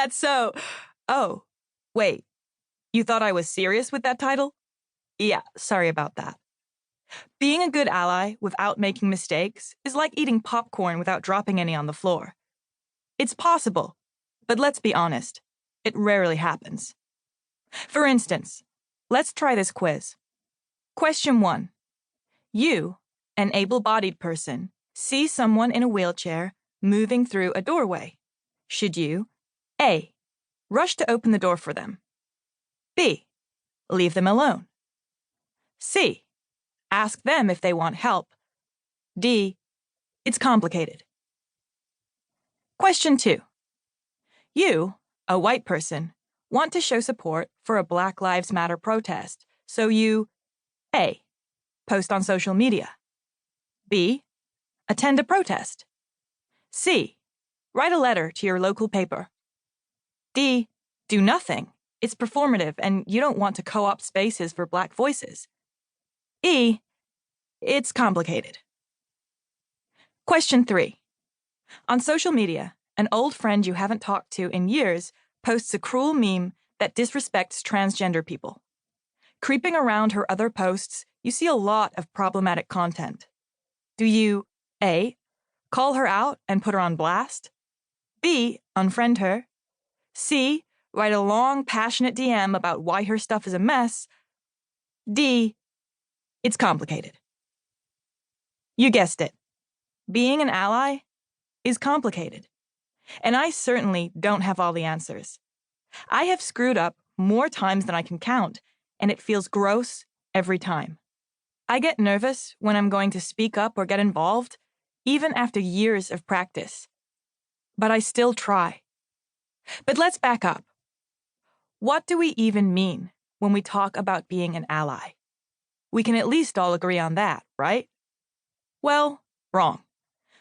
that so? Oh, wait. You thought I was serious with that title? Yeah, sorry about that. Being a good ally without making mistakes is like eating popcorn without dropping any on the floor. It's possible, but let's be honest, it rarely happens. For instance, let's try this quiz. Question 1. You, an able-bodied person, see someone in a wheelchair moving through a doorway. Should you A. Rush to open the door for them? B. Leave them alone? C. Ask them if they want help? D. It's complicated. Question 2. You, a white person, want to show support for a Black Lives Matter protest, so you A. Post on social media. B. Attend a protest. C. Write a letter to your local paper. D. Do nothing. It's performative and you don't want to co-opt spaces for Black voices. E. It's complicated. Question 3. On social media, an old friend you haven't talked to in years posts a cruel meme that disrespects transgender people. Creeping around her other posts, you see a lot of problematic content. Do you A. Call her out and put her on blast? B. Unfriend her? C. Write a long, passionate DM about why her stuff is a mess? D. It's complicated. You guessed it. Being an ally is complicated. And I certainly don't have all the answers. I have screwed up more times than I can count, and it feels gross every time. I get nervous when I'm going to speak up or get involved, even after years of practice. But I still try. But let's back up. What do we even mean when we talk about being an ally? We can at least all agree on that, right? Well, wrong.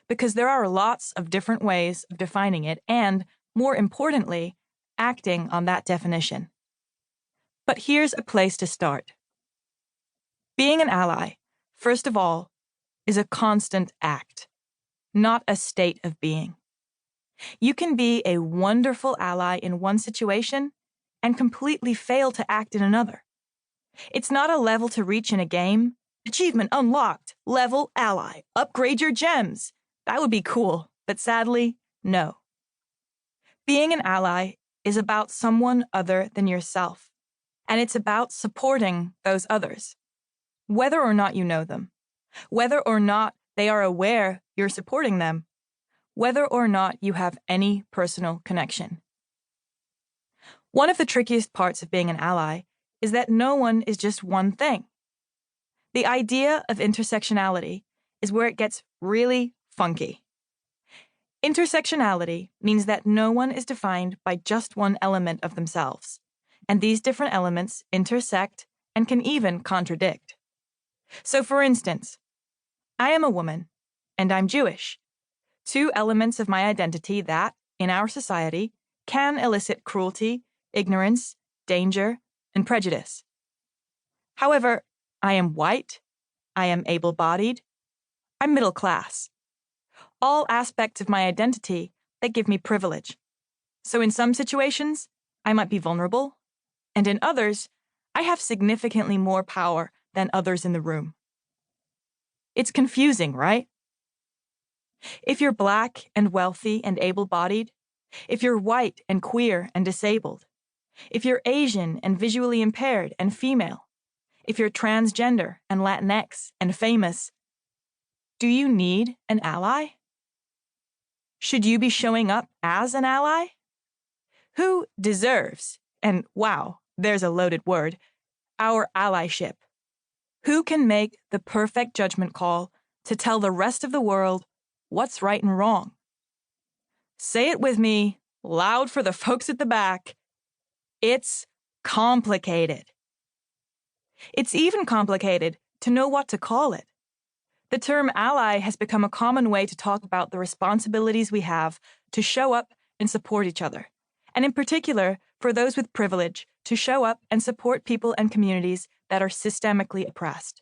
Because there are lots of different ways of defining it and, more importantly, acting on that definition. But here's a place to start. Being an ally, first of all, is a constant act, not a state of being. You can be a wonderful ally in one situation and completely fail to act in another. It's not a level to reach in a game. Achievement unlocked, level ally, upgrade your gems. That would be cool, but sadly, no. Being an ally is about someone other than yourself, and it's about supporting those others, whether or not you know them, whether or not they are aware you're supporting them, whether or not you have any personal connection. One of the trickiest parts of being an ally is that no one is just one thing. The idea of intersectionality is where it gets really funky. Intersectionality means that no one is defined by just one element of themselves, and these different elements intersect and can even contradict. So, for instance, I am a woman, and I'm Jewish, two elements of my identity that, in our society, can elicit cruelty, ignorance, danger, and prejudice. However, I am white, I am able-bodied, I'm middle class. All aspects of my identity that give me privilege. So in some situations, I might be vulnerable, and in others, I have significantly more power than others in the room. It's confusing, right? If you're Black and wealthy and able-bodied, if you're white and queer and disabled, if you're Asian and visually impaired and female, if you're transgender and Latinx and famous, do you need an ally? Should you be showing up as an ally? Who deserves, and wow, there's a loaded word, our allyship? Who can make the perfect judgment call to tell the rest of the world what's right and wrong? Say it with me, loud for the folks at the back. It's complicated. It's even complicated to know what to call it. The term ally has become a common way to talk about the responsibilities we have to show up and support each other, and in particular, for those with privilege to show up and support people and communities that are systemically oppressed.